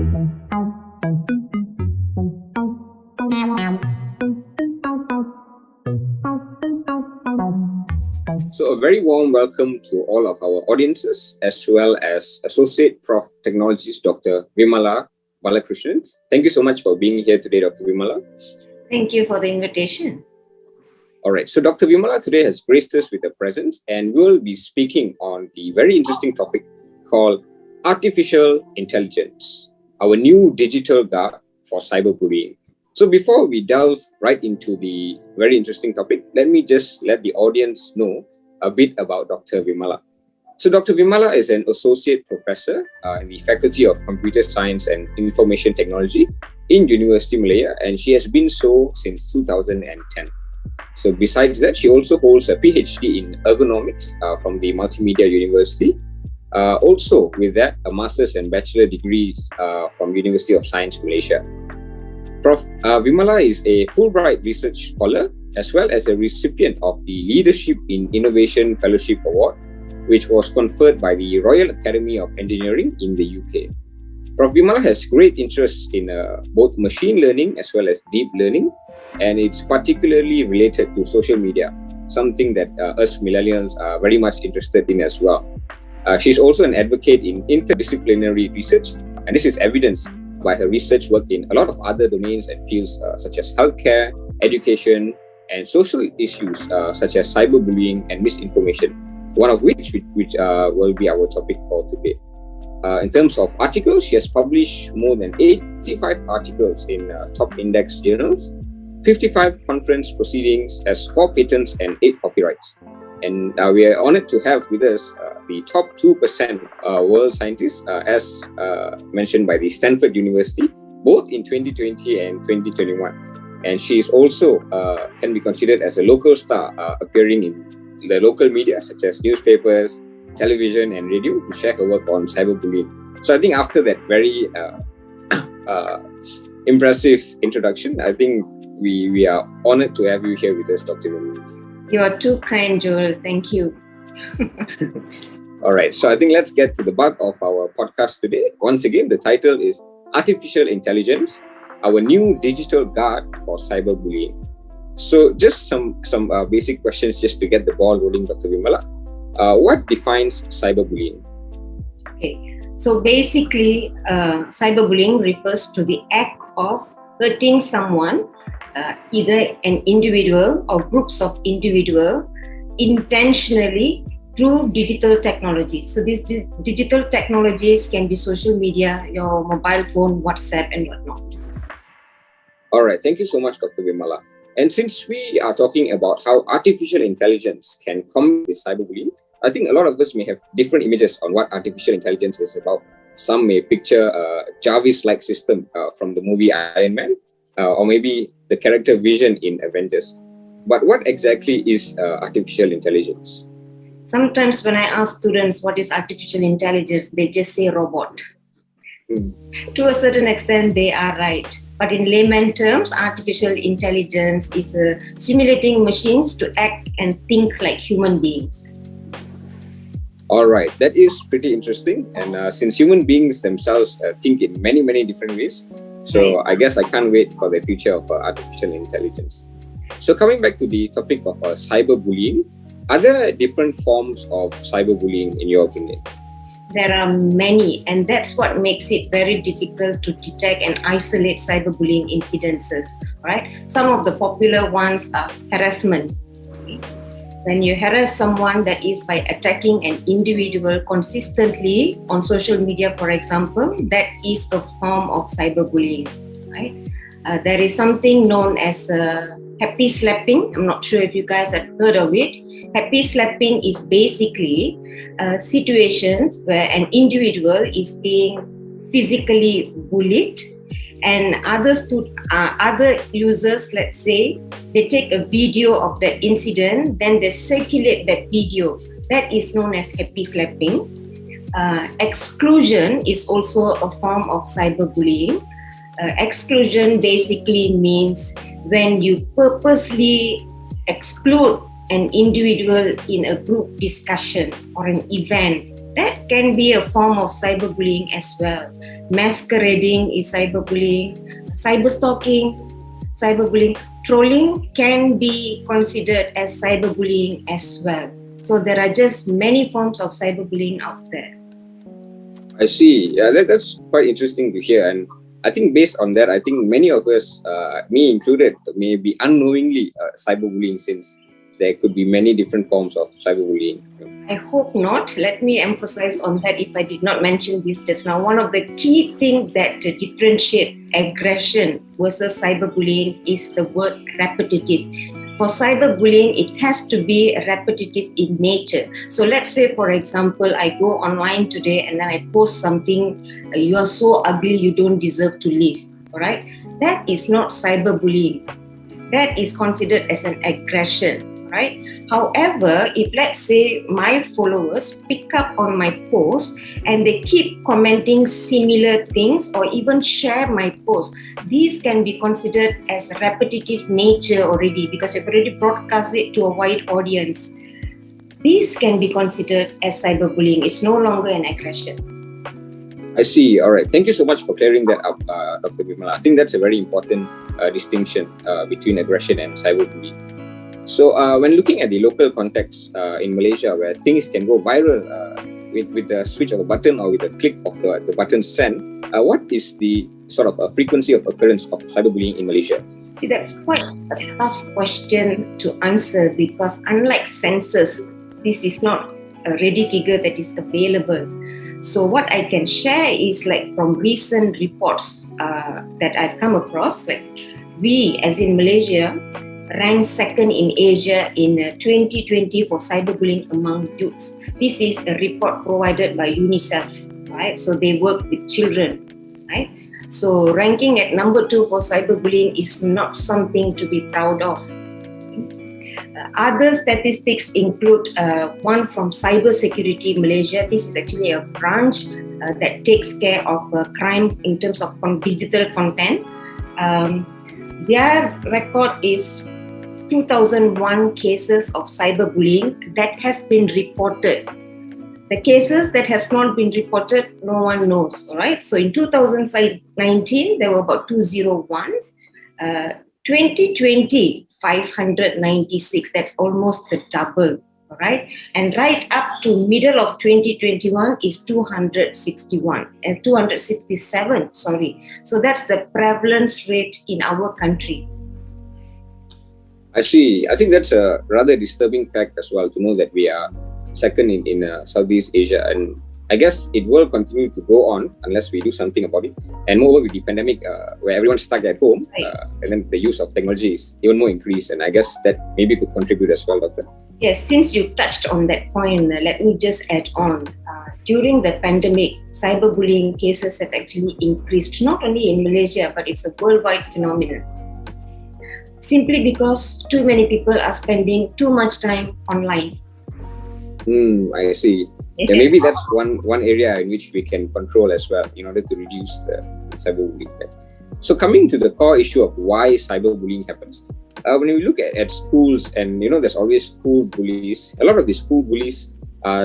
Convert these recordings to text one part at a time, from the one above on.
So a very warm welcome to all of our audiences, as well as Associate Prof Technologies, Dr. Vimala Balakrishnan. Thank you so much for being here today, Dr. Vimala. Thank you for the invitation. All right, so Dr. Vimala today has graced us with her presence, and we'll be speaking on the very interesting topic called artificial intelligence, our new digital guard for cyberbullying. So before we delve right into the very interesting topic, let me just let the audience know a bit about Dr. Vimala. So Dr. Vimala is an associate professor in the Faculty of Computer Science and Information Technology in University Malaya, and she has been so since 2010. So besides that, she also holds a PhD in ergonomics from the Multimedia University. Also with that, a master's and bachelor degrees from University of Science Malaysia. Prof. Vimala is a Fulbright Research Scholar as well as a recipient of the Leadership in Innovation Fellowship Award, which was conferred by the Royal Academy of Engineering in the UK. Prof. Vimala has great interest in both machine learning as well as deep learning, and it's particularly related to social media, something that us millennials are very much interested in as well. She's also an advocate in interdisciplinary research, and this is evidenced by her research work in a lot of other domains and fields such as healthcare, education, and social issues such as cyberbullying and misinformation, one of which will be our topic for today. In terms of articles, she has published more than 85 articles in top index journals, 55 conference proceedings, has 4 patents and 8 copyrights. And we are honored to have with us the top 2% world scientists, as mentioned by the Stanford University, both in 2020 and 2021. And she is also can be considered as a local star, appearing in the local media such as newspapers, television, and radio to share her work on cyberbullying. So I think after that very impressive introduction, I think we are honored to have you here with us, Dr. Vimala. You are too kind, Joel. Thank you. All right, so I think let's get to the bulk of our podcast today. Once again, the title is Artificial Intelligence, our new digital guard for cyberbullying. So just some basic questions just to get the ball rolling, Dr. Vimala. What defines cyberbullying? Okay, so basically, cyberbullying refers to the act of hurting someone, either an individual or groups of individuals, intentionally through digital technologies. So these digital technologies can be social media, your mobile phone, WhatsApp, and whatnot. All right, thank you so much, Dr. Vimala. And since we are talking about how artificial intelligence can combat this cyberbullying, I think a lot of us may have different images on what artificial intelligence is about. Some may picture a Jarvis-like system from the movie Iron Man, or maybe the character Vision in Avengers. But what exactly is artificial intelligence? Sometimes when I ask students what is artificial intelligence, they just say robot. To a certain extent, they are right. But in layman terms, artificial intelligence is simulating machines to act and think like human beings. All right, that is pretty interesting. And since human beings themselves think in many, many different ways, so I guess I can't wait for the future of artificial intelligence. So coming back to the topic of cyberbullying, are there different forms of cyberbullying in your opinion? There are many, and that's what makes it very difficult to detect and isolate cyberbullying incidences, right? Some of the popular ones are harassment. When you harass someone, that is by attacking an individual consistently on social media, for example, that is a form of cyberbullying, right? There is something known as happy slapping. I'm not sure if you guys have heard of it. Happy slapping is basically situations where an individual is being physically bullied, and other users, let's say, they take a video of that incident, then they circulate that video. That is known as happy slapping. Exclusion is also a form of cyberbullying. Exclusion basically means when you purposely exclude an individual in a group discussion or an event That can be a form of cyberbullying as well. Masquerading is cyberbullying. Cyberstalking, cyberbullying. Trolling can be considered as cyberbullying as well. So there are just many forms of cyberbullying out there. I see. Yeah, that's quite interesting to hear. And I think based on that, I think many of us, me included, may be unknowingly cyberbullying, since there could be many different forms of cyberbullying. I hope not. Let me emphasize on that if I did not mention this just now. One of the key things that differentiate aggression versus cyberbullying is the word repetitive. For cyberbullying, it has to be repetitive in nature. So let's say, for example, I go online today and then I post something, you are so ugly, you don't deserve to live. All right? That is not cyberbullying. That is considered as an aggression. Right? However, if let's say my followers pick up on my post and they keep commenting similar things or even share my post, these can be considered as repetitive nature already, because you've already broadcast it to a wide audience. These can be considered as cyberbullying. It's no longer an aggression. I see. All right. Thank you so much for clearing that up, Dr. Vimala. I think that's a very important distinction between aggression and cyberbullying. So when looking at the local context in Malaysia, where things can go viral with the switch of a button or with a click of the button send, what is the sort of frequency of occurrence of cyberbullying in Malaysia? See, that's quite a tough question to answer, because unlike census, this is not a ready figure that is available. So what I can share is like from recent reports that I've come across, like we as in Malaysia ranked second in Asia in 2020 for cyberbullying among youths. This is a report provided by UNICEF, right? So they work with children, right? So ranking at number 2 for cyberbullying is not something to be proud of. Other statistics include one from Cybersecurity Malaysia. This is actually a branch that takes care of crime in terms of digital content. Their record is 2001 cases of cyberbullying that has been reported. The cases that has not been reported, no one knows, all right? So in 2019, there were about 201. 2020, 596, that's almost the double, all right? And right up to middle of 2021 is 267, sorry. So that's the prevalence rate in our country. I see. I think that's a rather disturbing fact as well, to know that we are second in Southeast Asia, and I guess it will continue to go on unless we do something about it. And moreover, with the pandemic, where everyone's stuck at home, and then the use of technology is even more increased, and I guess that maybe could contribute as well, Doctor. Yes, since you touched on that point, let me just add on. During the pandemic, cyberbullying cases have actually increased, not only in Malaysia, but it's a worldwide phenomenon. Simply because too many people are spending too much time online. I see. Yeah, maybe that's one area in which we can control as well in order to reduce the cyberbullying. So coming to the core issue of why cyberbullying happens. When we look at schools, and there's always school bullies, a lot of these school bullies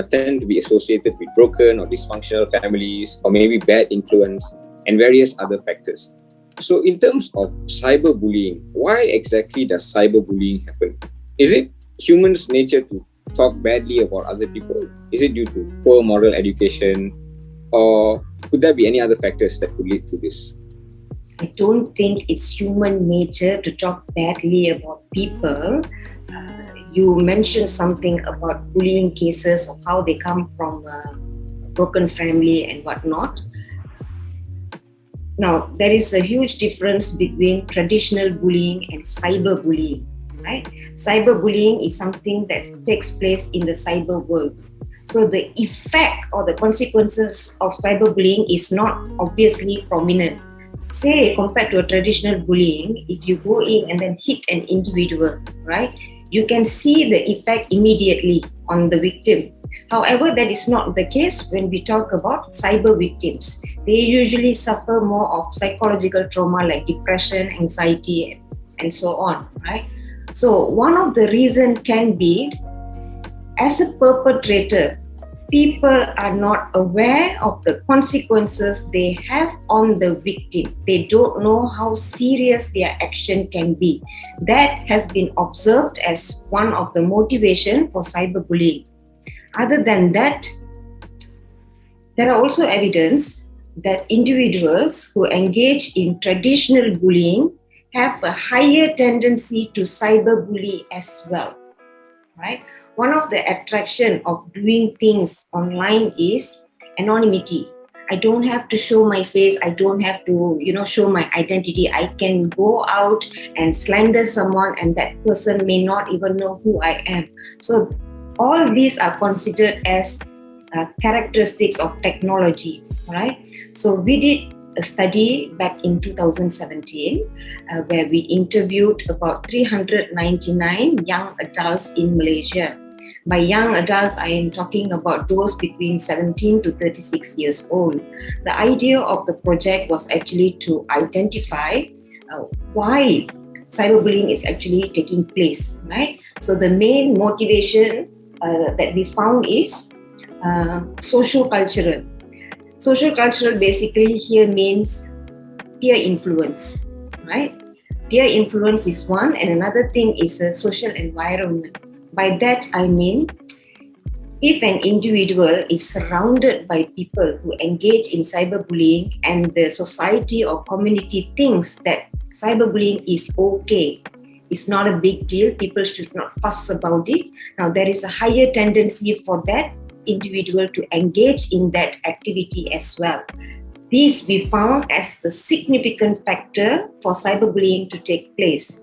tend to be associated with broken or dysfunctional families, or maybe bad influence and various other factors. So in terms of cyberbullying, why exactly does cyberbullying happen? Is it humans' nature to talk badly about other people? Is it due to poor moral education? Or could there be any other factors that could lead to this? I don't think it's human nature to talk badly about people. You mentioned something about bullying cases, of how they come from a broken family and whatnot. Now, there is a huge difference between traditional bullying and cyberbullying, right? Cyberbullying is something that takes place in the cyber world. So the effect or the consequences of cyberbullying is not obviously prominent. Say, compared to a traditional bullying, if you go in and then hit an individual, right, you can see the effect immediately on the victim. However, that is not the case when we talk about cyber victims. They usually suffer more of psychological trauma like depression, anxiety, and so on, right? So one of the reasons can be, as a perpetrator, people are not aware of the consequences they have on the victim. They don't know how serious their action can be. That has been observed as one of the motivation for cyberbullying. Other than that, there are also evidence that individuals who engage in traditional bullying have a higher tendency to cyberbully as well, right? One of the attraction of doing things online is anonymity. I don't have to show my face. I don't have to, show my identity. I can go out and slander someone and that person may not even know who I am. So all these are considered as characteristics of technology, right? So we did a study back in 2017 where we interviewed about 399 young adults in Malaysia. By young adults, I am talking about those between 17 to 36 years old. The idea of the project was actually to identify why cyberbullying is actually taking place, right? So the main motivation that we found is social-cultural. Social-cultural basically here means peer influence, right? Peer influence is one, and another thing is a social environment. By that I mean, if an individual is surrounded by people who engage in cyberbullying and the society or community thinks that cyberbullying is okay, it's not a big deal, people should not fuss about it. Now there is a higher tendency for that individual to engage in that activity as well. This we found as the significant factor for cyberbullying to take place.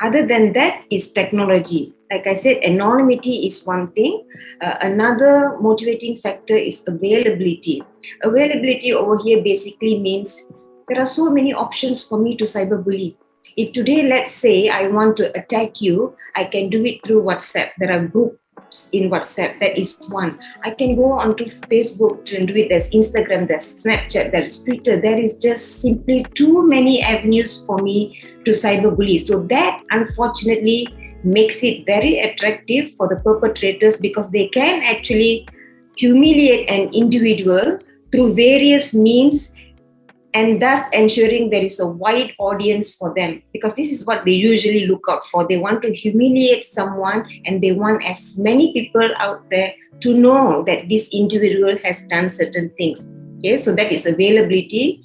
Other than that is technology. Like I said, anonymity is one thing. Another motivating factor is availability. Availability over here basically means there are so many options for me to cyberbully. If today, let's say, I want to attack you, I can do it through WhatsApp. There are groups in WhatsApp. That is one. I can go onto Facebook to do it. There's Instagram, there's Snapchat, there's Twitter. There is just simply too many avenues for me to cyberbully. So that unfortunately makes it very attractive for the perpetrators because they can actually humiliate an individual through various means and thus ensuring there is a wide audience for them, because this is what they usually look out for. They want to humiliate someone and they want as many people out there to know that this individual has done certain things. Okay, so that is availability.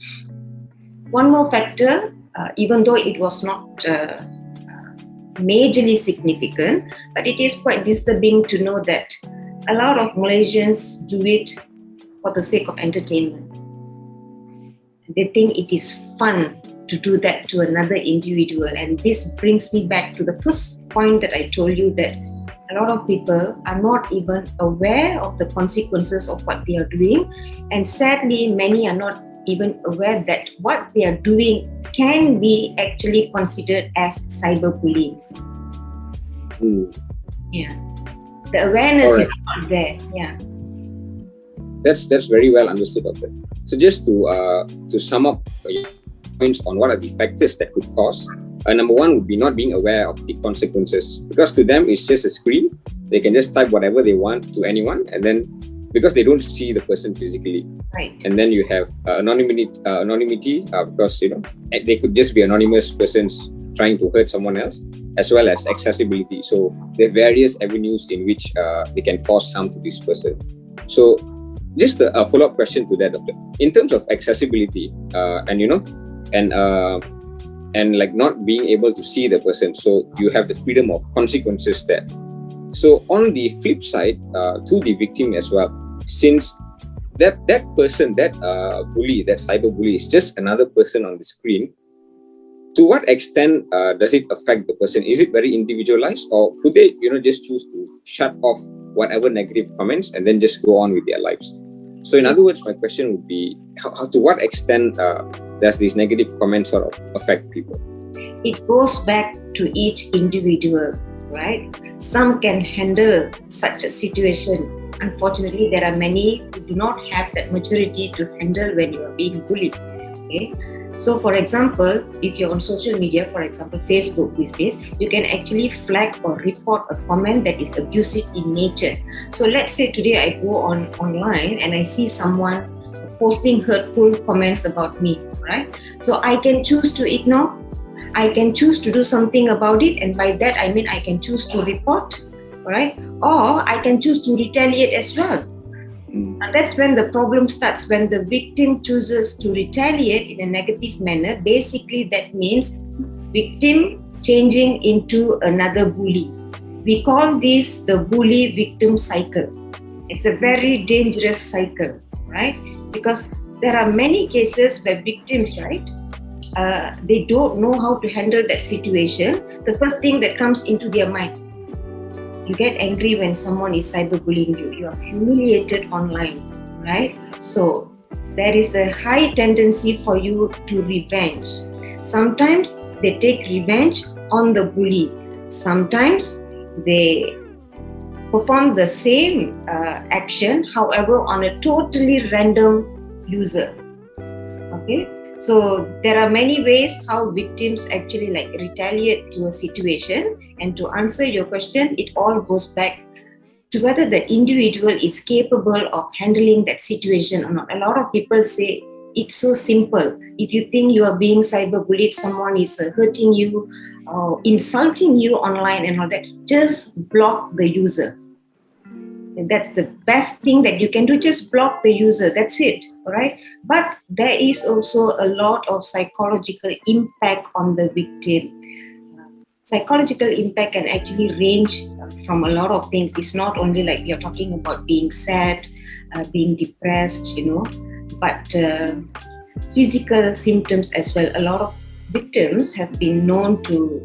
One more factor, even though it was not majorly significant, but it is quite disturbing to know that a lot of Malaysians do it for the sake of entertainment. They think it is fun to do that to another individual. And this brings me back to the first point that I told you, that a lot of people are not even aware of the consequences of what they are doing. And sadly, many are not even aware that what they are doing can be actually considered as cyberbullying. Yeah. The awareness is not there. Yeah. That's very well understood, Doctor. So just to sum up your points on what are the factors that could cause, number one would be not being aware of the consequences, because to them it's just a screen. They can just type whatever they want to anyone, and then because they don't see the person physically, right? And then you have anonymity because they could just be anonymous persons trying to hurt someone else, as well as accessibility. So there are various avenues in which they can cause harm to this person. So just a follow-up question to that, Doctor. In terms of accessibility, and like not being able to see the person, so you have the freedom of consequences there. So on the flip side, to the victim as well, since that person, that bully, that cyberbully is just another person on the screen, to what extent does it affect the person? Is it very individualized, or could they just choose to shut off whatever negative comments and then just go on with their lives? So in other words, my question would be, how to what extent does these negative comments sort of affect people? It goes back to each individual, right? Some can handle such a situation. Unfortunately, there are many who do not have that maturity to handle when you are being bullied. Okay? So for example, if you're on social media, for example, Facebook these days, you can actually flag or report a comment that is abusive in nature. So let's say today I go online and I see someone posting hurtful comments about me, right? So I can choose to ignore, I can choose to do something about it, and by that I mean I can choose to report, right? Or I can choose to retaliate as well. And that's when the problem starts, when the victim chooses to retaliate in a negative manner. Basically, that means victim changing into another bully. We call this the bully victim cycle. It's a very dangerous cycle, right? Because there are many cases where victims, right, they don't know how to handle that situation. The first thing that comes into their mind, you get angry when someone is cyberbullying you. You are humiliated online, right? So there is a high tendency for you to revenge. Sometimes they take revenge on the bully. Sometimes they perform the same action, however, on a totally random user. Okay? So there are many ways how victims actually retaliate to a situation. And to answer your question, it all goes back to whether the individual is capable of handling that situation or not. A lot of people say it's so simple. If you think you are being cyberbullied, someone is hurting you, insulting you online and all that, just block the user. That's the best thing that you can do. Just block the user. That's it. All right. But there is also a lot of psychological impact on the victim. Psychological impact can actually range from a lot of things. It's not only like you're talking about being sad, being depressed, but physical symptoms as well. A lot of victims have been known to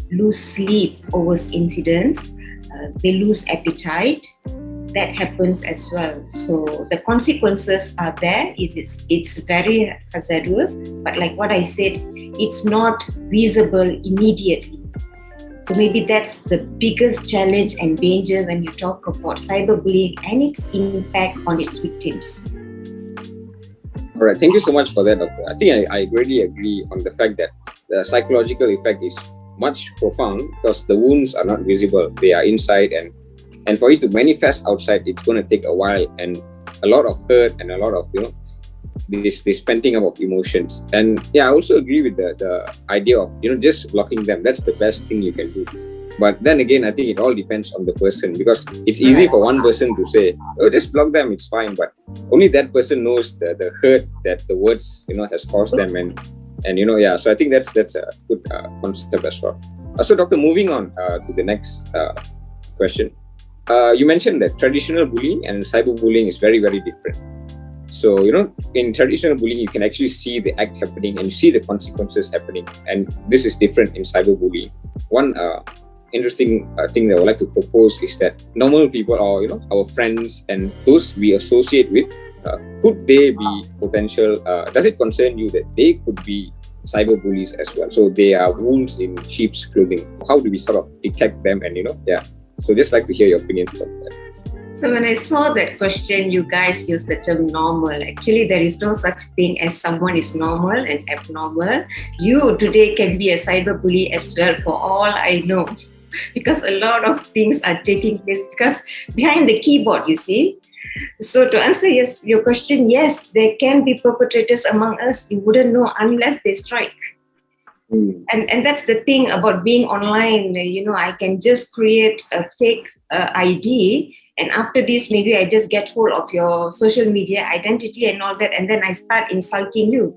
lose sleep over incidents. They lose appetite. That happens as well. So the consequences are there. It's very hazardous, but like what I said, it's not visible immediately. So maybe that's the biggest challenge and danger when you talk about cyberbullying and its impact on its victims. All right, thank you so much for that, Doctor. I think I really agree on the fact that the psychological effect is much profound because the wounds are not visible. They are inside, and for it to manifest outside, it's going to take a while and a lot of hurt and a lot of, this penting up of emotions. And yeah, I also agree with the idea of, just blocking them. That's the best thing you can do. But then again, I think it all depends on the person, because it's easy for one person to say, oh, just block them, it's fine. But only that person knows the hurt that the words, has caused them. And so I think that's a good concept as well. So Doctor, moving on to the next question. You mentioned that traditional bullying and cyberbullying is very, very different. So, in traditional bullying, you can actually see the act happening and you see the consequences happening. And this is different in cyberbullying. One interesting thing that I would like to propose is that normal people, or, our friends and those we associate with, could they be potential, does it concern you that they could be cyberbullies as well? So they are wolves in sheep's clothing. How do we sort of detect them? And, so just like to hear your opinion on that. So when I saw that question, you guys used the term normal. Actually, there is no such thing as someone is normal and abnormal. You today can be a cyberbully as well, for all I know, because a lot of things are taking place because behind the keyboard, you see. So to answer your question, yes, there can be perpetrators among us. You wouldn't know unless they strike. And that's the thing about being online. I can just create a fake ID, and after this, maybe I just get hold of your social media identity and all that, and then I start insulting you.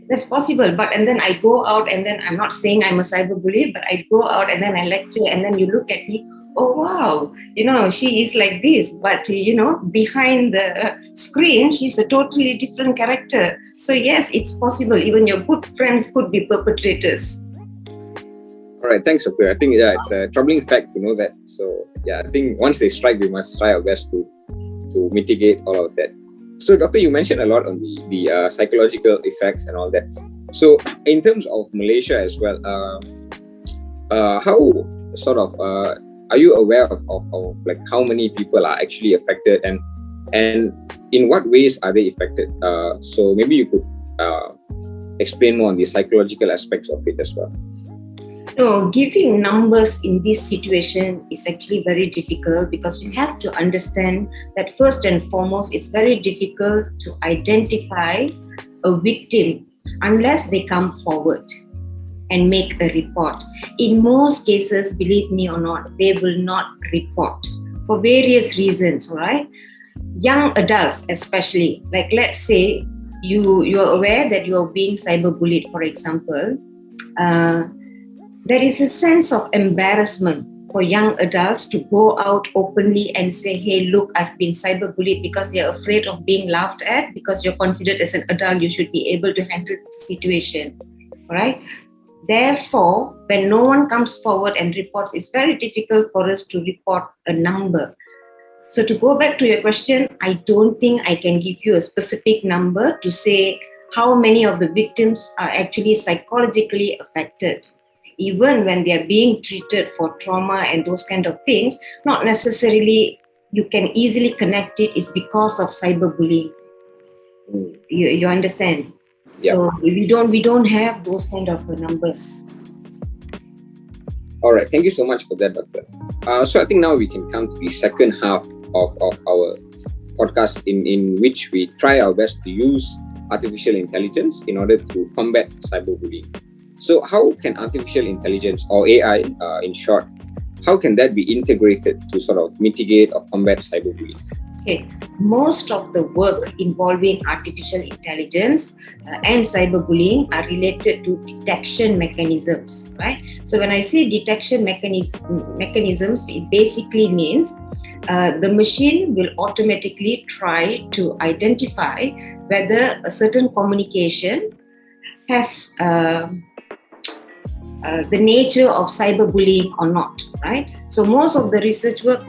That's possible. And then I go out, and then I'm not saying I'm a cyberbully, but I go out and then I lecture, and then you look at me, oh wow, she is like this, but behind the screen, she's a totally different character. So yes, it's possible. Even your good friends could be perpetrators. All right, thanks, Doctor. I think it's a troubling fact to know that. So I think once they strike, we must try our best to mitigate all of that. So, Doctor, you mentioned a lot on the psychological effects and all that. So, in terms of Malaysia as well, how sort of are you aware of like how many people are actually affected, and in what ways are they affected? So maybe you could explain more on the psychological aspects of it as well? No, giving numbers in this situation is actually very difficult because you have to understand that first and foremost, it's very difficult to identify a victim unless they come forward and make a report. In most cases, believe me or not, they will not report for various reasons, all right? Young adults especially, like let's say you are aware that you are being cyberbullied, for example, there is a sense of embarrassment for young adults to go out openly and say, hey, look, I've been cyberbullied, because they're afraid of being laughed at, because you're considered as an adult, you should be able to handle the situation, right? Therefore, when no one comes forward and reports, it's very difficult for us to report a number. So to go back to your question, I don't think I can give you a specific number to say how many of the victims are actually psychologically affected. Even when they are being treated for trauma and those kind of things, not necessarily you can easily connect it is because of cyberbullying. You understand? Yeah. So we don't have those kind of numbers. All right, thank you so much for that, Doctor. So I think now we can come to the second half of our podcast in which we try our best to use artificial intelligence in order to combat cyberbullying. So how can artificial intelligence, or AI in short, how can that be integrated to sort of mitigate or combat cyberbullying? Okay, most of the work involving artificial intelligence and cyberbullying are related to detection mechanisms, right? So when I say detection mechanisms, it basically means the machine will automatically try to identify whether a certain communication has the nature of cyberbullying or not, right? So most of the research work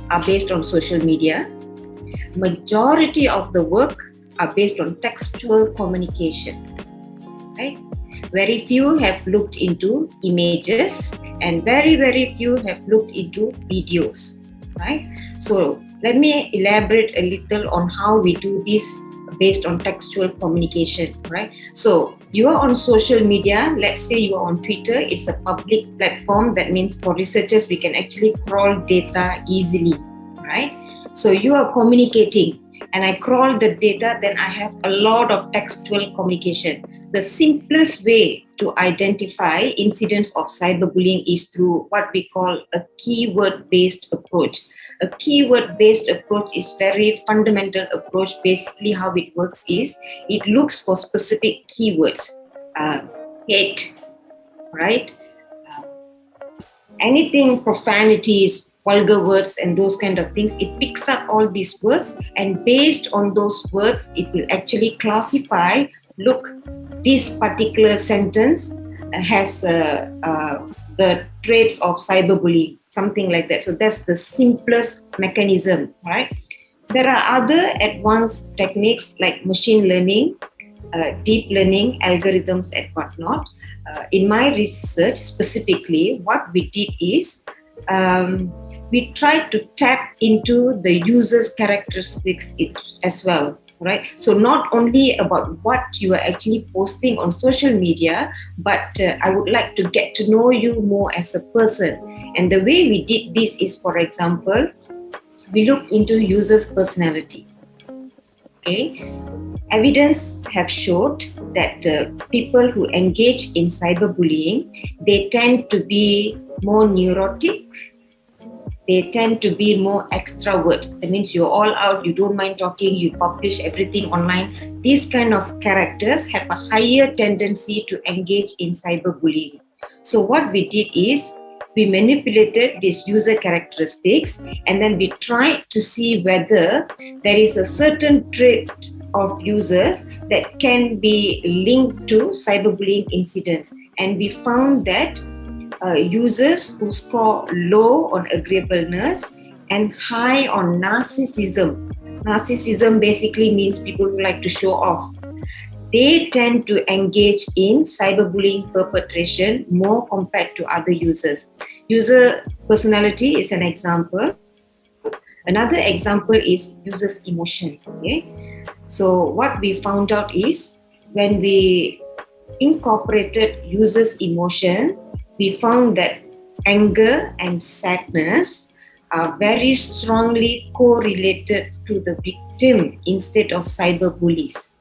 are based on social media. Majority of the work are based on textual communication, right? Very few have looked into images and very, very few have looked into videos, right? So let me elaborate a little on how we do this based on textual communication, right? So you are on social media, let's say you are on Twitter, it's a public platform. That means for researchers, we can actually crawl data easily, right? So you are communicating and I crawl the data, then I have a lot of textual communication. The simplest way to identify incidents of cyberbullying is through what we call a keyword-based approach. A keyword-based approach is very fundamental approach. Basically, how it works is it looks for specific keywords. Hate, right? Anything profanities, vulgar words, and those kind of things, it picks up all these words, and based on those words, it will actually classify, look, this particular sentence has the traits of cyberbullying, something like that. So that's the simplest mechanism, right? There are other advanced techniques like machine learning, deep learning, algorithms, and whatnot. In my research specifically, what we did is we tried to tap into the user's characteristics as well, right? So not only about what you are actually posting on social media, but I would like to get to know you more as a person. And the way we did this is, for example, we looked into user's personality. Okay, evidence have showed that people who engage in cyberbullying, they tend to be more neurotic. They tend to be more extrovert. That means you're all out, you don't mind talking, you publish everything online. These kind of characters have a higher tendency to engage in cyberbullying. So what we did is, we manipulated these user characteristics and then we tried to see whether there is a certain trait of users that can be linked to cyberbullying incidents. And we found that users who score low on agreeableness and high on narcissism. Narcissism basically means people who like to show off. They tend to engage in cyberbullying perpetration more compared to other users. User personality is an example. Another example is user's emotion. Okay? So what we found out is when we incorporated users' emotion, we found that anger and sadness are very strongly correlated to the victim instead of cyberbullies.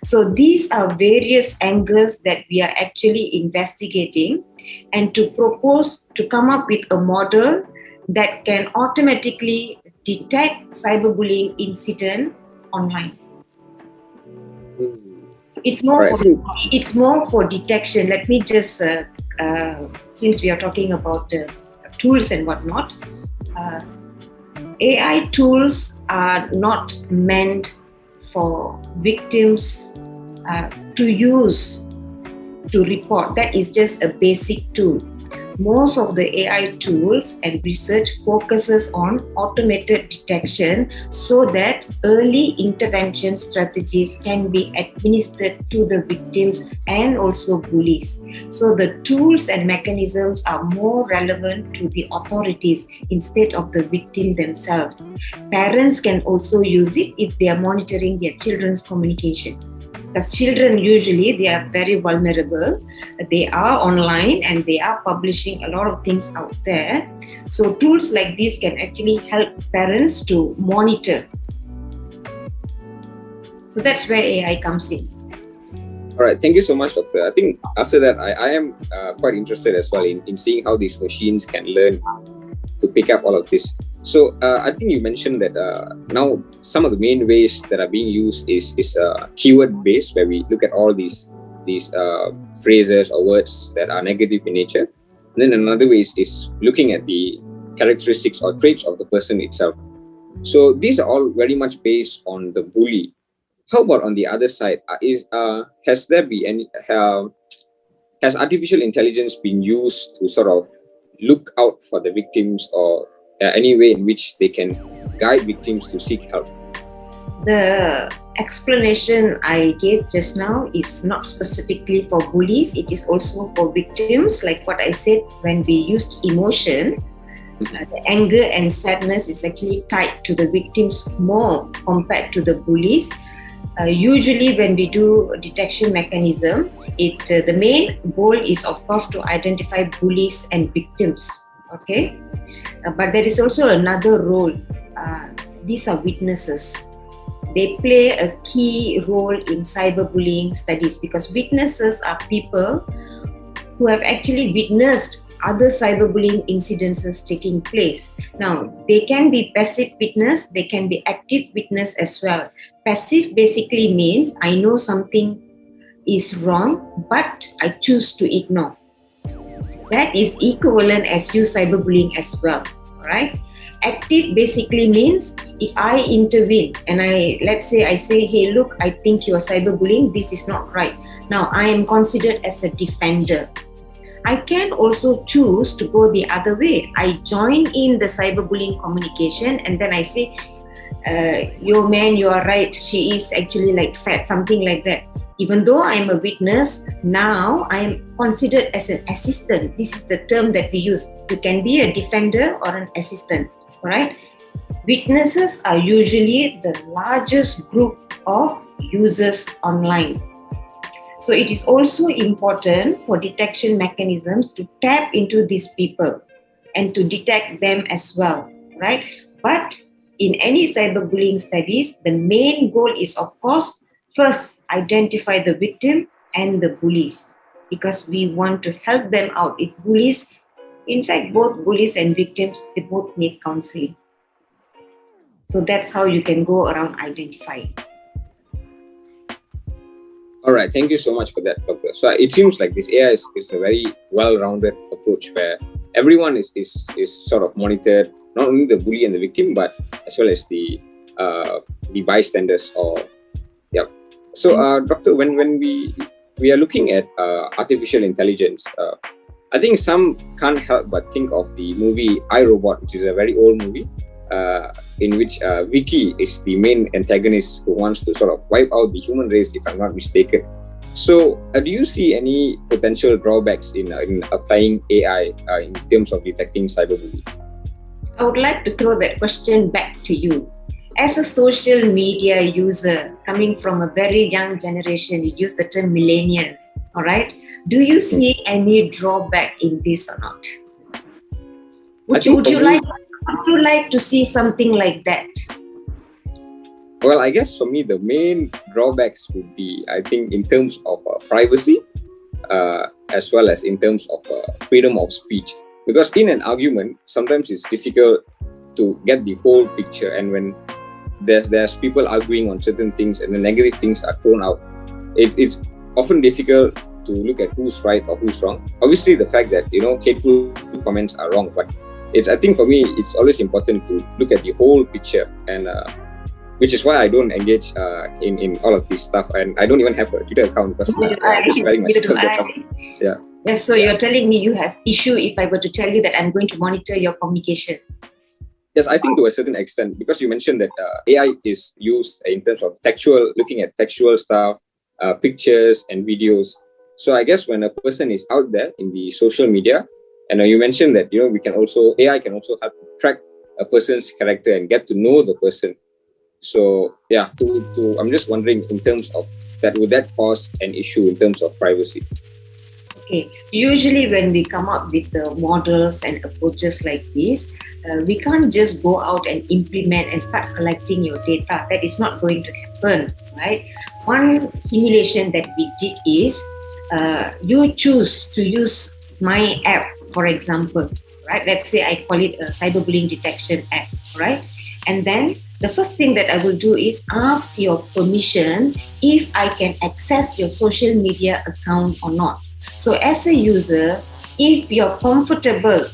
So these are various angles that we are actually investigating, and to propose to come up with a model that can automatically detect cyberbullying incident online. It's more for detection. Let me just since we are talking about tools and whatnot, AI tools are not meant for victims to use to report. That is just a basic tool. Most of the AI tools and research focuses on automated detection so that early intervention strategies can be administered to the victims and also bullies. So the tools and mechanisms are more relevant to the authorities instead of the victim themselves. Parents can also use it if they are monitoring their children's communication. Because children usually, they are very vulnerable. They are online and they are publishing a lot of things out there. So tools like this can actually help parents to monitor. So that's where AI comes in. All right, thank you so much, Doctor. I think after that, I am quite interested as well in seeing how these machines can learn to pick up all of this. So I think you mentioned that now some of the main ways that are being used is keyword based, where we look at all these phrases or words that are negative in nature. And then another way is looking at the characteristics or traits of the person itself. So these are all very much based on the bully. How about on the other side? Has artificial intelligence been used to sort of look out for the victims, or any way in which they can guide victims to seek help? The explanation I gave just now is not specifically for bullies. It is also for victims. Like what I said, when we used emotion, the anger and sadness is actually tied to the victims more compared to the bullies. Usually when we do detection mechanism, the main goal is of course to identify bullies and victims. Okay, but there is also another role. These are witnesses. They play a key role in cyberbullying studies because witnesses are people who have actually witnessed other cyberbullying incidences taking place. Now, they can be passive witness, they can be active witness as well. Passive basically means I know something is wrong, but I choose to ignore. That is equivalent as you cyberbullying as well, right? Active basically means if I intervene and let's say I say, hey, look, I think you are cyberbullying, this is not right. Now I am considered as a defender. I can also choose to go the other way. I join in the cyberbullying communication and then I say, yo man, you are right, she is actually like fat, something like that. Even though I am a witness, now I am considered as an assistant. This is the term that we use. You can be a defender or an assistant, right? Witnesses are usually the largest group of users online. So it is also important for detection mechanisms to tap into these people and to detect them as well, right? But in any cyberbullying studies, the main goal is, of course, first identify the victim and the bullies, because we want to help them out. If bullies, in fact, both bullies and victims, they both need counseling. So that's how you can go around identifying. All right, thank you so much for that, Doctor. So it seems like this AI is a very well-rounded approach where everyone is sort of monitored, not only the bully and the victim, but as well as the bystanders. So, Doctor, when we are looking at artificial intelligence, I think some can't help but think of the movie I, Robot, which is a very old movie, in which Vicky is the main antagonist who wants to sort of wipe out the human race, if I'm not mistaken. So, do you see any potential drawbacks in applying AI in terms of detecting cyberbullying? I would like to throw that question back to you. As a social media user coming from a very young generation, you use the term millennial, All right. Do you see any drawback in this or not? Would you like to see something like that? Well, I guess for me, the main drawbacks would be, I think, in terms of privacy, as well as in terms of freedom of speech. Because in an argument, sometimes it's difficult to get the whole picture. And when there's people arguing on certain things and the negative things are thrown out, it's often difficult to look at who's right or who's wrong. Obviously, the fact that, hateful comments are wrong, but I think for me, it's always important to look at the whole picture, and which is why I don't engage in all of this stuff, and I don't even have a Twitter account because I'm just writing myself. Yeah. Yes, so you're telling me you have issue if I were to tell you that I'm going to monitor your communication. Yes, I think to a certain extent, because you mentioned that AI is used in terms of looking at textual stuff, pictures and videos. So I guess when a person is out there in the social media, and you mentioned that AI can also help to track a person's character and get to know the person. So yeah, I'm just wondering in terms of that, would that cause an issue in terms of privacy? Okay, usually when we come up with the models and approaches like this, we can't just go out and implement and start collecting your data. That is not going to happen, right? One simulation that we did is, you choose to use my app, for example, right? Let's say I call it a cyberbullying detection app, right? And then the first thing that I will do is ask your permission if I can access your social media account or not. So as a user, if you're comfortable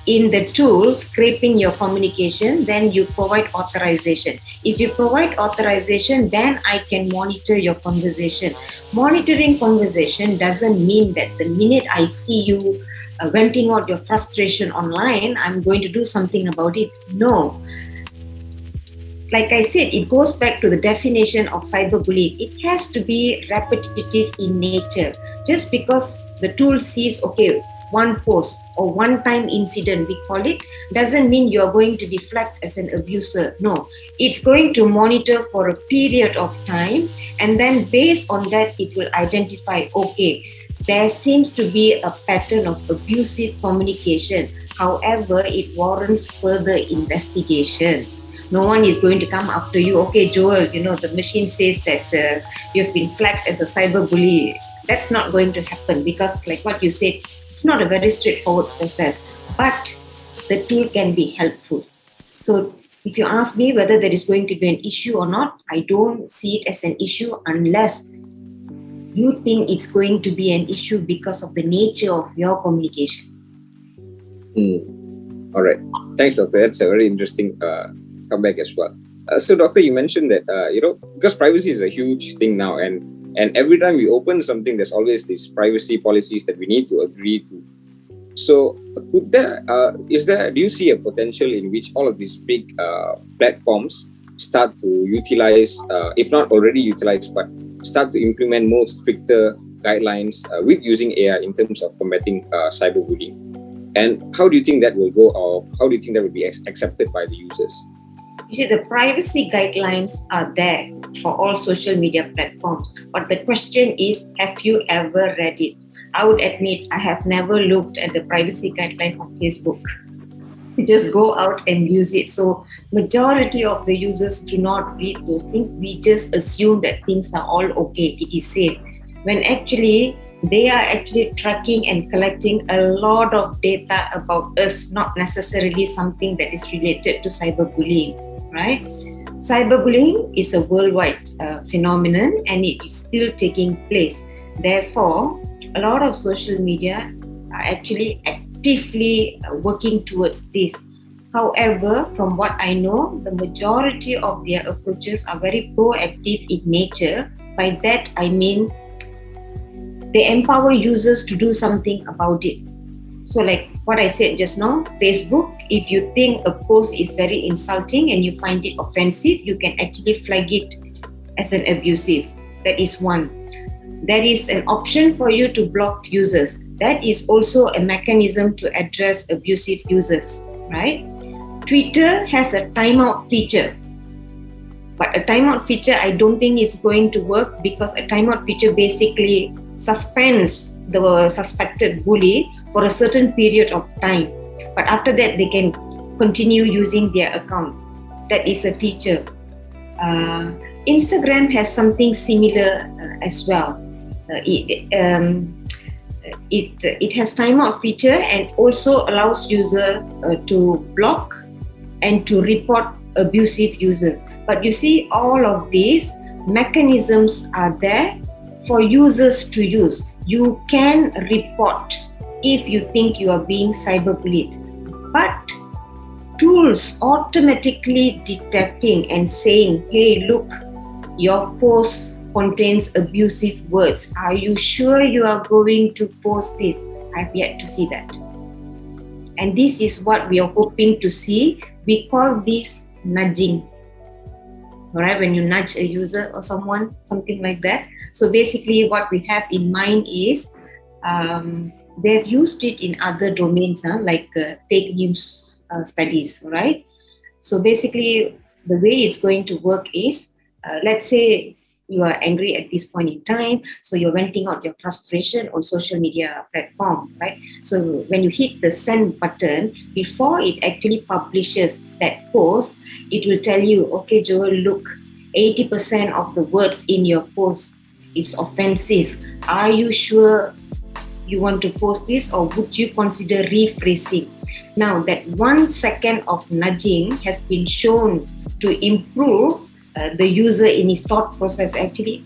in the tool scraping your communication, then you provide authorization. If you provide authorization, then I can monitor your conversation. Monitoring conversation doesn't mean that the minute I see you venting out your frustration online, I'm going to do something about it. No. Like I said, it goes back to the definition of cyberbullying. It has to be repetitive in nature. Just because the tool sees, okay, one post or one-time incident, we call it, doesn't mean you are going to be flagged as an abuser. No, it's going to monitor for a period of time, and then based on that, it will identify, okay, there seems to be a pattern of abusive communication. However, it warrants further investigation. No one is going to come after you. Okay, Joel, the machine says that you've been flagged as a cyberbully. That's not going to happen because, like what you said, it's not a very straightforward process, but the tool can be helpful. So if you ask me whether there is going to be an issue or not, I don't see it as an issue unless you think it's going to be an issue because of the nature of your communication. All right. Thanks, Doctor. That's a very interesting comeback as well. So, Doctor, you mentioned that, because privacy is a huge thing now, and every time we open something, there's always these privacy policies that we need to agree to. So, do you see a potential in which all of these big platforms start to utilize, if not already utilized, but start to implement more stricter guidelines with using AI in terms of combating cyberbullying? And how do you think that will go, or how do you think that will be accepted by the users? You see, the privacy guidelines are there for all social media platforms. But the question is, have you ever read it? I would admit I have never looked at the privacy guideline on Facebook. We just go out and use it. So majority of the users do not read those things. We just assume that things are all okay, it is safe. When actually they are actually tracking and collecting a lot of data about us, not necessarily something that is related to cyberbullying, right? Cyberbullying is a worldwide phenomenon and it is still taking place. Therefore, a lot of social media are actually actively working towards this. However, from what I know, the majority of their approaches are very proactive in nature. By that, I mean they empower users to do something about it. So like what I said just now, Facebook, if you think a post is very insulting and you find it offensive, you can actually flag it as an abusive. That is one. There is an option for you to block users. That is also a mechanism to address abusive users, right? Twitter has a timeout feature. But a timeout feature, I don't think is going to work because a timeout feature basically suspends the suspected bully for a certain period of time, but after that they can continue using their account. That is a feature. Instagram has something similar as well. It has timeout feature and also allows user to block and to report abusive users. But you see, all of these mechanisms are there for users to use. You can report if you think you are being cyberbullied, but tools automatically detecting and saying, hey, look, your post contains abusive words. Are you sure you are going to post this? I've yet to see that. And this is what we are hoping to see. We call this nudging. All right, when you nudge a user or someone, something like that. So basically what we have in mind is they've used it in other domains, like fake news studies, right? So basically the way it's going to work is, let's say you are angry at this point in time, so you're venting out your frustration on social media platform, right? So when you hit the send button, before it actually publishes that post, it will tell you, okay, Joel, look, 80% of the words in your post is offensive. Are you sure you want to post this, or would you consider rephrasing? Now, that 1 second of nudging has been shown to improve the user in his thought process. Actually,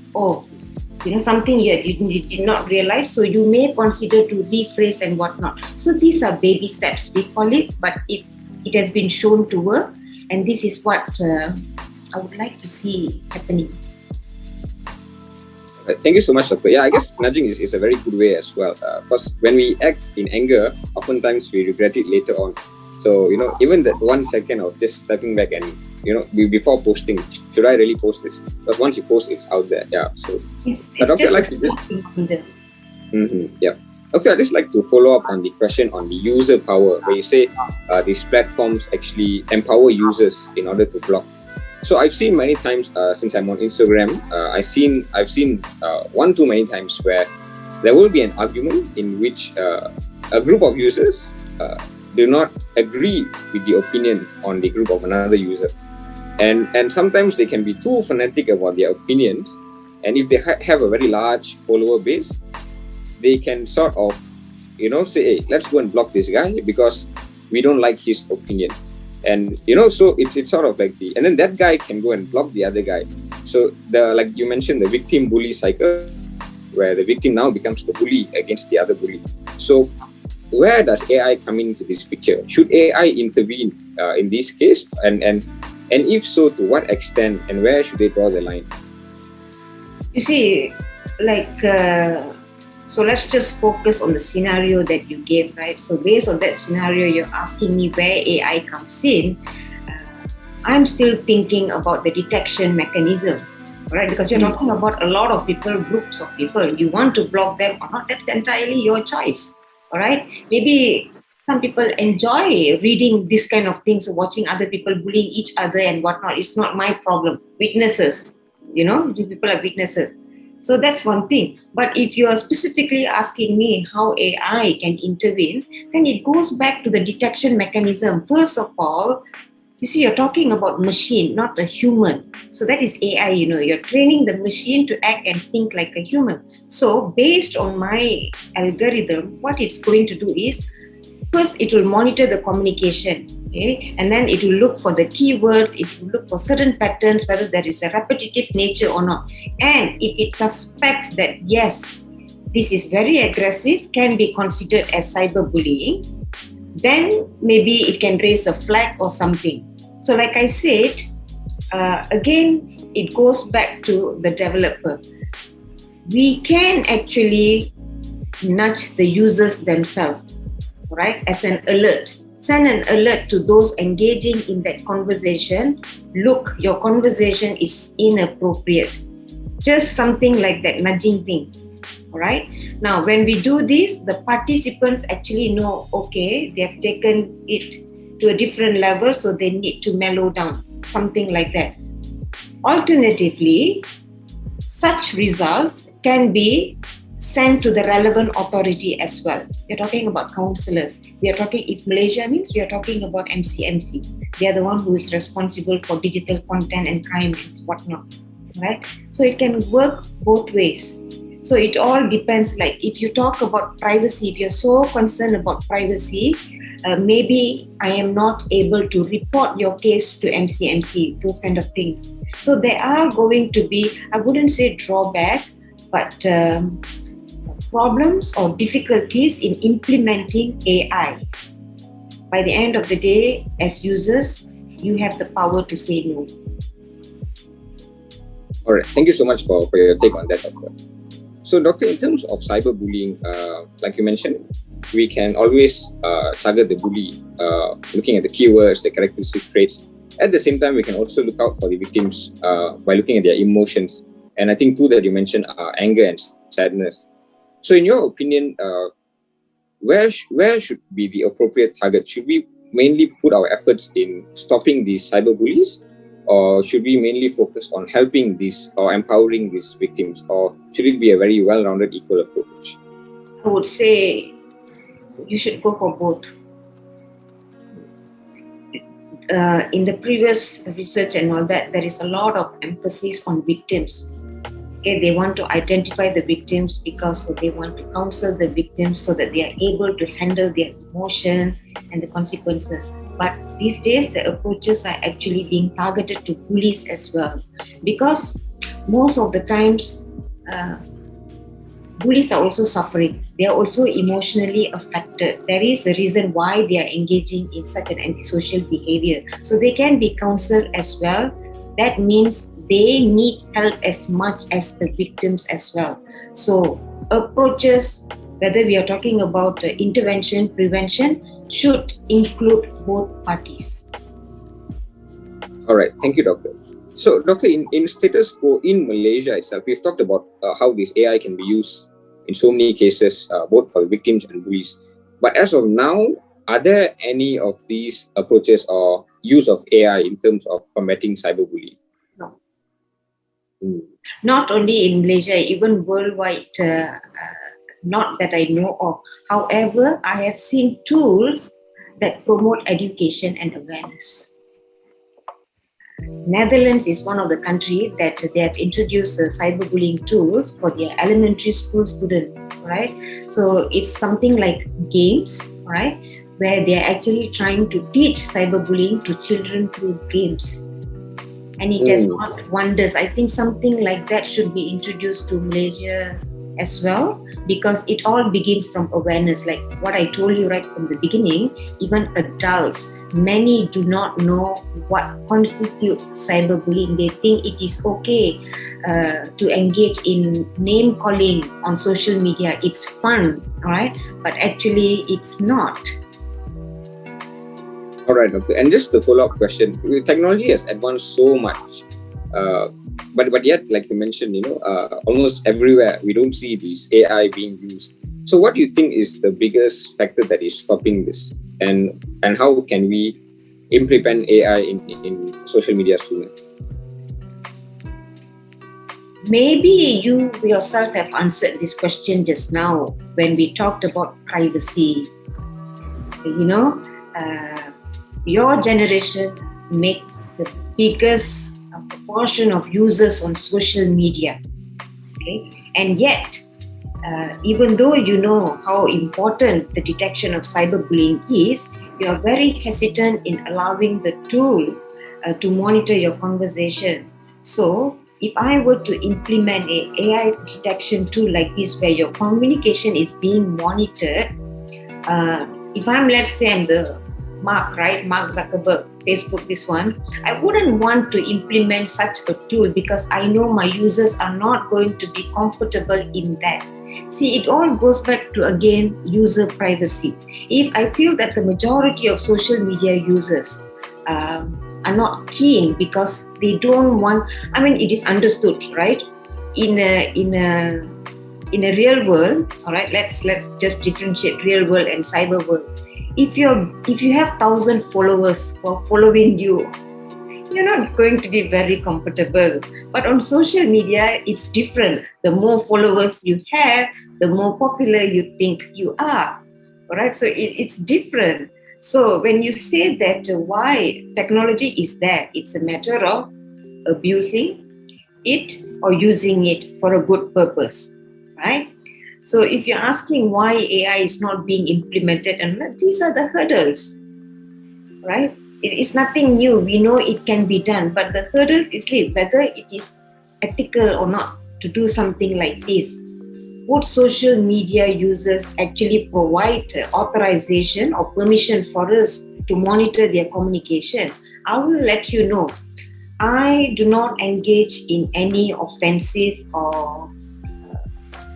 something you did not realize, so you may consider to rephrase and whatnot. So these are baby steps, we call it, but it has been shown to work, and this is what I would like to see happening. Thank you so much, Doctor. Yeah, I guess nudging is a very good way as well. Because when we act in anger, oftentimes we regret it later on. So, even that 1 second of just stepping back and, before posting, should I really post this? Because once you post, it's out there. Yeah. So, it's Doctor, just yeah. Doctor, I'd just like to follow up on the question on the user power, where you say these platforms actually empower users in order to block. So I've seen many times since I'm on Instagram, I've seen one too many times where there will be an argument in which a group of users do not agree with the opinion on the group of another user, and sometimes they can be too fanatic about their opinions, and if they have a very large follower base, they can sort of say, hey, let's go and block this guy because we don't like his opinion. And so it's sort of like and then that guy can go and block the other guy. So like you mentioned, the victim bully cycle, where the victim now becomes the bully against the other bully. So where does AI come into this picture? Should AI intervene in this case, and if so, to what extent, and where should they draw the line? You see, so let's just focus on the scenario that you gave, right? So based on that scenario, you're asking me where AI comes in. I'm still thinking about the detection mechanism, right? Because you're talking about a lot of people, groups of people. You want to block them or not, that's entirely your choice, all right? Maybe some people enjoy reading this kind of things, watching other people bullying each other and whatnot. It's not my problem. Witnesses, people are witnesses. So that's one thing. But if you are specifically asking me how AI can intervene, then it goes back to the detection mechanism. First of all, you see, you're talking about machine, not a human. So that is AI, you're training the machine to act and think like a human. So based on my algorithm, what it's going to do is, first it will monitor the communication. Okay? And then it will look for the keywords, it will look for certain patterns, whether there is a repetitive nature or not. And if it suspects that, yes, this is very aggressive, can be considered as cyberbullying, then maybe it can raise a flag or something. So like I said, again, it goes back to the developer. We can actually nudge the users themselves, right, as an alert. Send an alert to those engaging in that conversation. Look, your conversation is inappropriate. Just something like that, nudging thing. All right. Now, when we do this, the participants actually know, okay, they have taken it to a different level, so they need to mellow down, something like that. Alternatively, such results can be sent to the relevant authority as well. We're talking about counselors. We are talking, if Malaysia means, we are talking about MCMC. They are the one who is responsible for digital content and crime and whatnot, right? So it can work both ways. So it all depends. Like if you talk about privacy, if you're so concerned about privacy, maybe I am not able to report your case to MCMC, those kind of things. So there are going to be, I wouldn't say drawback, but problems or difficulties in implementing AI. By the end of the day, as users, you have the power to say no. All right. Thank you so much for your take on that, Doctor. So, Doctor, in terms of cyberbullying, like you mentioned, we can always target the bully looking at the keywords, the characteristic traits. At the same time, we can also look out for the victims by looking at their emotions. And I think two that you mentioned are anger and sadness. So in your opinion, where should be the appropriate target? Should we mainly put our efforts in stopping these cyberbullies, or should we mainly focus on helping these or empowering these victims, or should it be a very well-rounded equal approach? I would say you should go for both. In the previous research and all that, there is a lot of emphasis on victims. Okay, they want to identify the victims because they want to counsel the victims so that they are able to handle their emotion and the consequences. But these days, the approaches are actually being targeted to bullies as well, because most of the times, bullies are also suffering. They are also emotionally affected. There is a reason why they are engaging in such an antisocial behavior. So they can be counseled as well. That means they need help as much as the victims as well. So approaches, whether we are talking about intervention, prevention, should include both parties. All right. Thank you, Doctor. So, Doctor, in status quo in Malaysia itself, we've talked about how this AI can be used in so many cases, both for victims and bullies. But as of now, are there any of these approaches or use of AI in terms of combating cyberbullying? No. Not only in Malaysia, even worldwide, not that I know of. However, I have seen tools that promote education and awareness. Netherlands is one of the countries that they have introduced cyberbullying tools for their elementary school students, right? So it's something like games, right, where they are actually trying to teach cyberbullying to children through games. And it has worked wonders. I think something like that should be introduced to Malaysia as well, because it all begins from awareness. Like what I told you right from the beginning, even adults, many do not know what constitutes cyberbullying. They think it is okay to engage in name calling on social media. It's fun, right? But actually, it's not. All right, Doctor. And just the follow-up question: technology has advanced so much, but yet, like you mentioned, almost everywhere we don't see this AI being used. So, what do you think is the biggest factor that is stopping this, and how can we implement AI in social media sooner? Maybe you yourself have answered this question just now when we talked about privacy. Your generation makes the biggest proportion of users on social media. Okay, and yet, even though you know how important the detection of cyberbullying is, you are very hesitant in allowing the tool to monitor your conversation. So, if I were to implement an AI detection tool like this, where your communication is being monitored, if let's say I'm the Mark Zuckerberg, Facebook, this one, I wouldn't want to implement such a tool because I know my users are not going to be comfortable in that. See, it all goes back to, again, user privacy. If I feel that the majority of social media users are not keen because they don't want, it is understood, right? In a real world, all right, let's just differentiate real world and cyber world. If you have 1,000 followers who are following you, you're not going to be very comfortable. But on social media, it's different. The more followers you have, the more popular you think you are. All right, so it's different. So when you say that why technology is there, it's a matter of abusing it or using it for a good purpose, right? So if you're asking why AI is not being implemented, and these are the hurdles, right? It is nothing new. We know it can be done, but the hurdles is whether it is ethical or not to do something like this. Would social media users actually provide authorization or permission for us to monitor their communication? I will let you know. I do not engage in any offensive or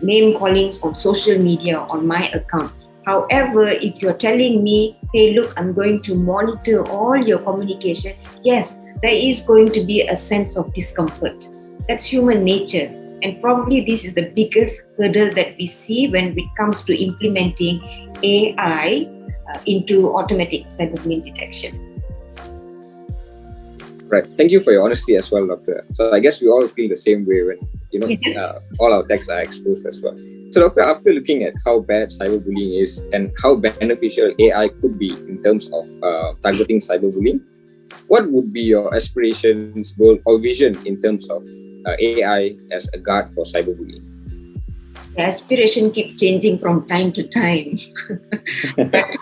name callings on social media on my account. However, if you're telling me, hey, look, I'm going to monitor all your communication, yes, there is going to be a sense of discomfort. That's human nature. And probably this is the biggest hurdle that we see when it comes to implementing AI into automatic cyberbullying detection. Right. Thank you for your honesty as well, Doctor. So I guess we all feel the same way when all our texts are exposed as well. So, Doctor, after looking at how bad cyberbullying is and how beneficial AI could be in terms of targeting cyberbullying, what would be your aspirations, goal, or vision in terms of AI as a guard for cyberbullying? The aspiration keeps changing from time to time. But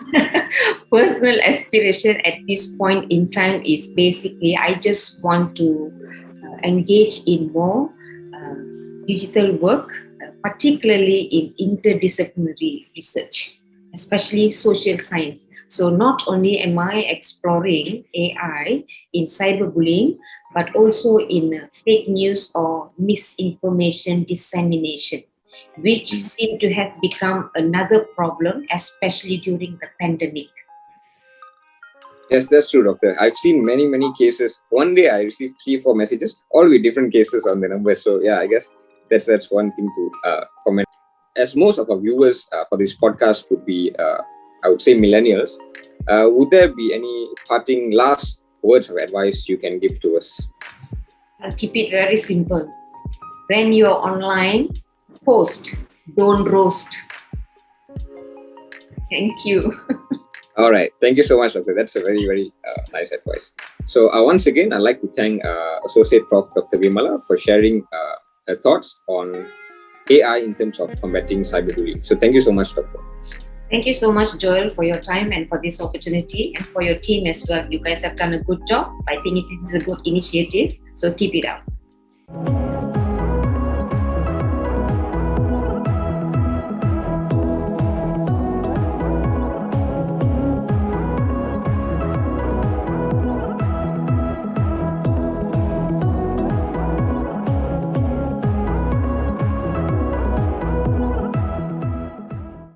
personal aspiration at this point in time is basically I just want to engage in more digital work, particularly in interdisciplinary research, especially social science. So not only am I exploring AI in cyberbullying, but also in fake news or misinformation dissemination, which seem to have become another problem, especially during the pandemic. Yes, that's true, Doctor. I've seen many cases. One day I received 3-4 messages, all with different cases on the number. So yeah, I guess that's one thing to comment. As most of our viewers for this podcast would be, I would say, millennials, would there be any parting last words of advice you can give to us? I'll keep it very simple. When you're online, post, don't roast. Thank you. All right. Thank you so much, Doctor. That's a very nice advice. So once again, I'd like to thank Associate Prof. Dr. Vimala for sharing her thoughts on AI in terms of combating cyberbullying. So thank you so much, Doctor. Thank you so much, Joel, for your time and for this opportunity, and for your team as well. You guys have done a good job. I think it is a good initiative, so keep it up.